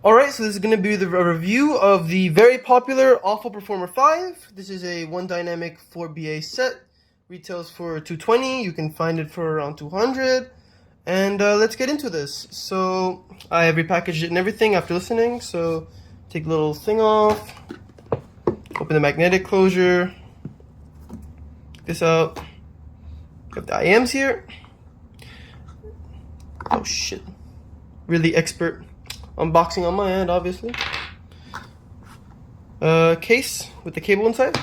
Alright, so this is going to be a review of the very popular Aful Performer 5. This is a one dynamic 4BA set. Retails for $220. You can find it for around $200. And let's get into this. So I have repackaged it and everything after listening. So take the little thing off. Open the magnetic closure. Take this out. Got the IMs here. Oh shit. Really expert unboxing on my end, obviously. Case with the cable inside.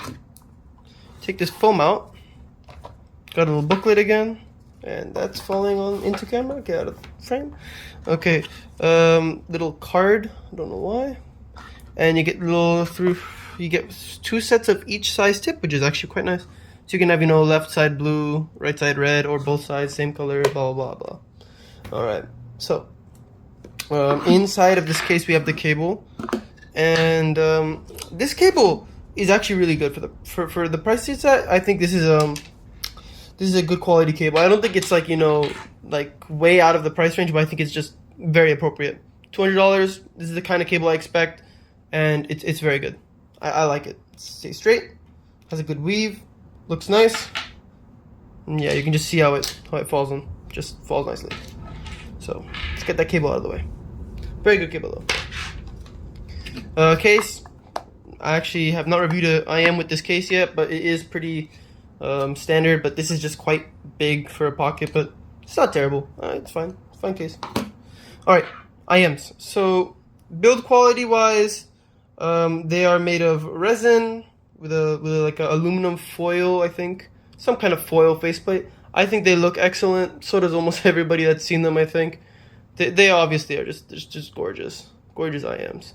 Take this foam out. Got a little booklet again, and that's falling on into camera. Get out of frame. Okay, little card. I don't know why. And you get you get 2 sets of each size tip, which is actually quite nice. So you can have, left side blue, right side red, or both sides same color. Blah blah blah. All right, so. Inside of this case we have the cable, and this cable is actually really good for the price it's at. I think this is a good quality cable. I don't think it's like like way out of the price range, but I think it's just very appropriate. $200. This is the kind of cable I expect, and it's very good. I like it. It stays straight, has a good weave, looks nice. And yeah, you can just see how it falls on. Just falls nicely. So let's get that cable out of the way. Very good cable though. Case. I actually have not reviewed a IM with this case yet, but it is pretty standard. But this is just quite big for a pocket, but it's not terrible. It's fine. Fine case. All right, IMs. So build quality wise, they are made of resin with like a aluminum foil. I think some kind of foil faceplate. I think they look excellent. So does almost everybody that's seen them. I think. They obviously are just gorgeous IMs.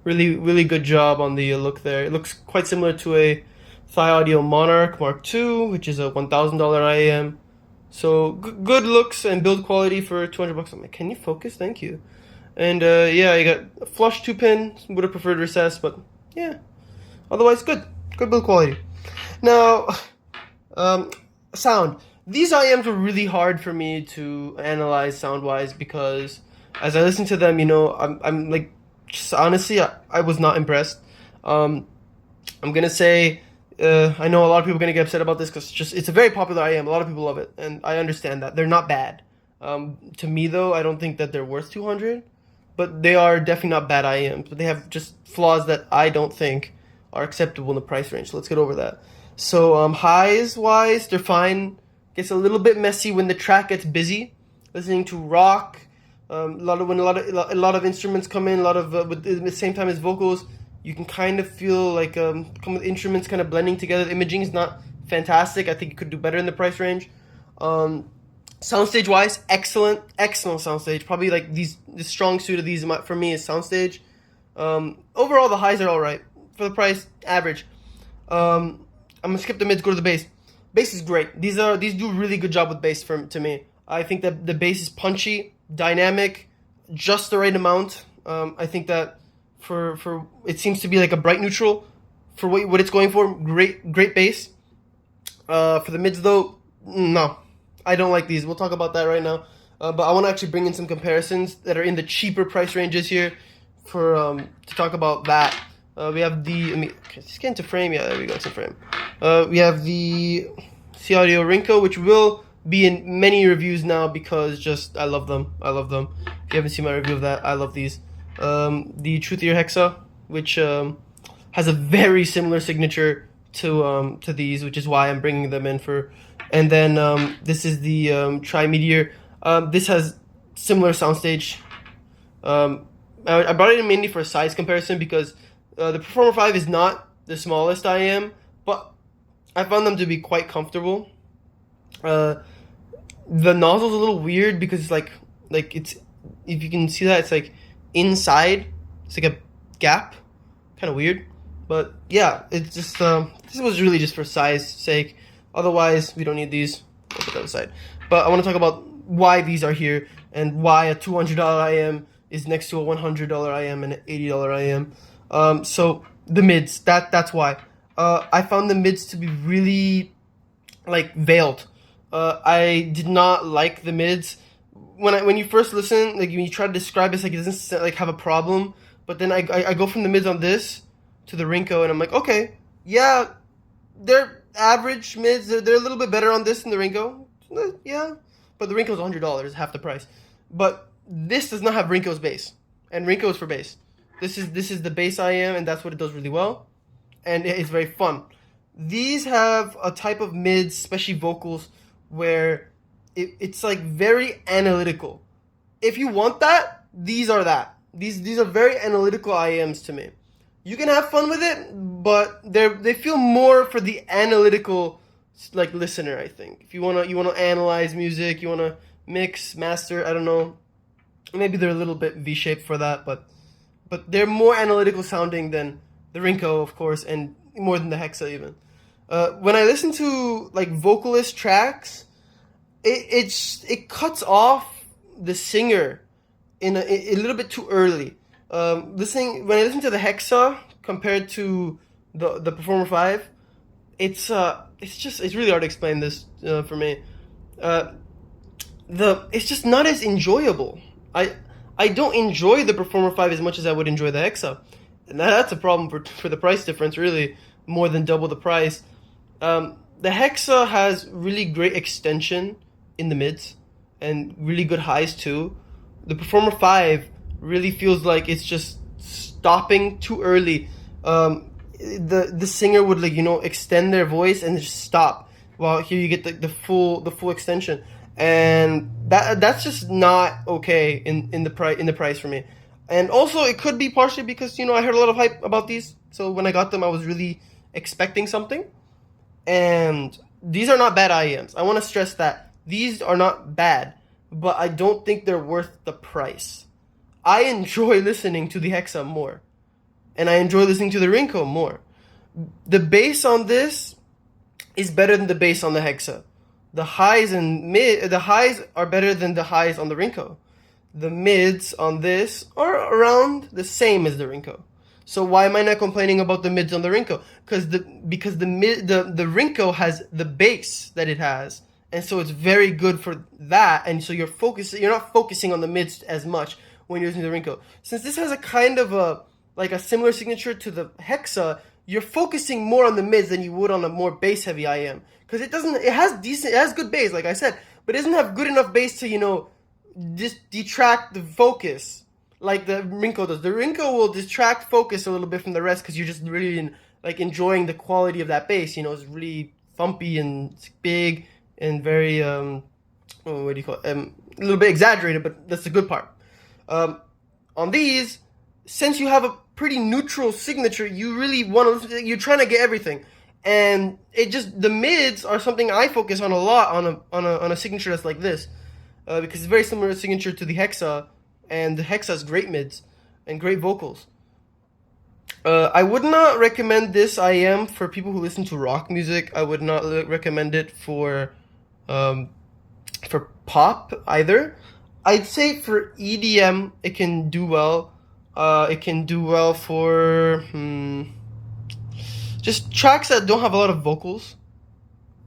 Really good job on the look there. It looks quite similar to a SeeAudio Monarch Mark II, which is a $1,000 IM. So good looks and build quality for $200. I'm like, can you focus? Thank you. And yeah, you got a flush 2-pin. Would have preferred recessed, but yeah. Otherwise, good build quality. Now, sound. These IMs were really hard for me to analyze sound-wise because as I listen to them, I'm like, just honestly, I was not impressed. I'm gonna say, I know a lot of people are gonna get upset about this because it's a very popular IM. A lot of people love it, and I understand that. They're not bad. To me, though, I don't think that they're worth $200, but they are definitely not bad IMs. But they have just flaws that I don't think are acceptable in the price range. So let's get over that. So highs-wise, they're fine. Gets a little bit messy when the track gets busy. Listening to rock, when a lot of instruments come in, a lot of at the same time as vocals, you can kind of feel like come with instruments kind of blending together. The imaging is not fantastic. I think it could do better in the price range. Soundstage wise, excellent soundstage. Probably like the strong suit of these for me is soundstage. Overall, the highs are all right for the price. Average. I'm gonna skip the mids, go to the bass. Bass is great. These do a really good job with bass to me. I think that the bass is punchy, dynamic, just the right amount. I think that for it seems to be like a bright neutral for what it's going for. Great bass. For the mids though, no, I don't like these. We'll talk about that right now. But I want to actually bring in some comparisons that are in the cheaper price ranges here to talk about that. We have just get into frame. Yeah, there we go, it's in frame. We have the SeeAudio Rinko, which will be in many reviews now because I love them. If you haven't seen my review of that, I love these. The Truthear Hexa, which has a very similar signature to these, which is why I'm bringing them in for. And then this is the Tri-Meteor. This has similar soundstage. I brought it in mainly for a size comparison because the Performer 5 is not the smallest IM, but I found them to be quite comfortable. The nozzle's a little weird because it's like it's, if you can see that, it's like inside. It's like a gap. Kind of weird. But yeah, it's just this was really just for size sake. Otherwise, we don't need these. I'll put that aside. But I want to talk about why these are here and why a $200 IM is next to a $100 IM and an $80 IM. So the mids, that's why. I found the mids to be really like veiled. I did not like the mids when you first listen, like when you try to describe it, it's like it doesn't like have a problem. But then I go from the mids on this to the Rinko, and I'm like, okay, yeah, they're average mids. They're a little bit better on this than the Rinko. Yeah, but the Rinko's $100, half the price. But this does not have Rinko's bass, and Rinko's for bass. This is the bass IM, and that's what it does really well, and it's very fun. These have a type of mids, especially vocals, where it's like very analytical. If you want that, these are that. These are very analytical IMs to me. You can have fun with it, but they feel more for the analytical like listener, I think. If you wanna analyze music, you wanna mix, master, I don't know. Maybe they're a little bit V-shaped for that, but they're more analytical sounding than the Rinko, of course, and more than the Hexa even. When I listen to like vocalist tracks, it cuts off the singer in a little bit too early. When I listen to the Hexa compared to the Performer 5, it's really hard to explain this for me. It's just not as enjoyable. I don't enjoy the Performer 5 as much as I would enjoy the Hexa, and that's a problem for the price difference, really, more than double the price. The Hexa has really great extension in the mids and really good highs too. The Performer 5 really feels like it's just stopping too early. The singer would extend their voice and just stop. While here you get the full extension, and that's just not okay in the price for me. And also it could be partially because I heard a lot of hype about these, so when I got them I was really expecting something. And these are not bad IEMs. I want to stress that these are not bad, but I don't think they're worth the price. I enjoy listening to the Hexa more, and I enjoy listening to the Rinko more. The bass on this is better than the bass on the Hexa. The highs are better than the highs on the Rinko. The mids on this are around the same as the Rinko. So why am I not complaining about the mids on the Rinko? Because the Rinko has the bass that it has, and so it's very good for that. And so you're not focusing on the mids as much when you're using the Rinko. Since this has a kind of a similar signature to the Hexa, you're focusing more on the mids than you would on a more bass heavy IM. Because it has good bass, like I said, but it doesn't have good enough bass to just detract the focus like the Rinko does. The Rinko will distract focus a little bit from the rest because you're just really enjoying the quality of that bass. It's really thumpy and big and very what do you call it? A little bit exaggerated, but that's the good part. On these, since you have a pretty neutral signature, you really want to. You're trying to get everything, and the mids are something I focus on a lot on a signature that's like this, because it's very similar signature to the Hexa. And the Hexa has great mids and great vocals. I would not recommend this IM for people who listen to rock music. I would not recommend it for pop either. I'd say for EDM it can do well. It can do well for just tracks that don't have a lot of vocals.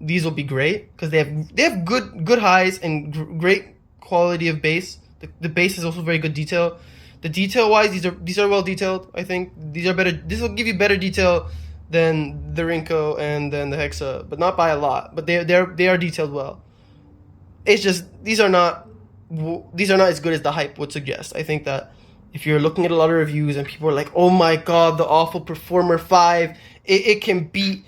These will be great because they have good highs and great quality of bass. The bass is also very good detail. The detail wise, these are well detailed. I think these are better. This will give you better detail than the Rinko and then the Hexa, but not by a lot. But they are detailed well. It's just these are not as good as the hype would suggest. I think that if you're looking at a lot of reviews and people are like, "Oh my God, the Aful Performer 5, it can beat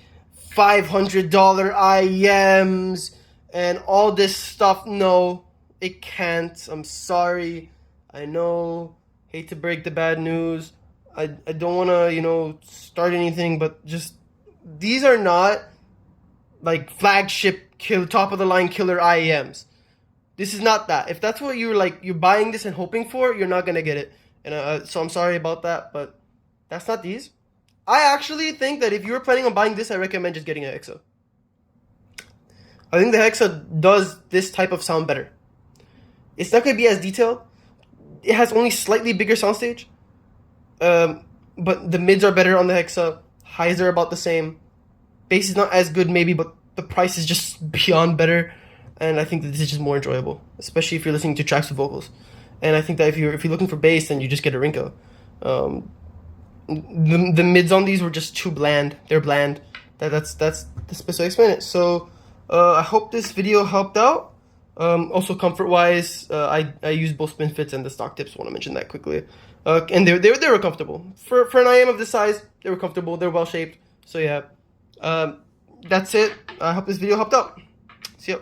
$500 IEMs and all this stuff," no. It can't. I'm sorry. I know. Hate to break the bad news. I don't want to, start anything, but just these are not like flagship top of the line killer IEMs. This is not that. If that's what you're buying this and hoping for, you're not going to get it. And so I'm sorry about that, but that's not these. I actually think that if you were planning on buying this, I recommend just getting a Hexa. I think the Hexa does this type of sound better. It's not going to be as detailed. It has only slightly bigger soundstage. But the mids are better on the Hexa. Highs are about the same. Bass is not as good maybe, but the price is just beyond better. and I think that this is just more enjoyable, especially if you're listening to tracks with vocals. And I think that if you're looking for bass, then you just get a Rinko. The mids on these were just too bland. They're bland. That's the best way to explain it. So I hope this video helped out. Also comfort wise, I used both spin fits and the stock tips. I want to mention that quickly. And they were comfortable for an IM of this size. They were comfortable. They're well shaped. So yeah, that's it. I hope this video helped out. See ya.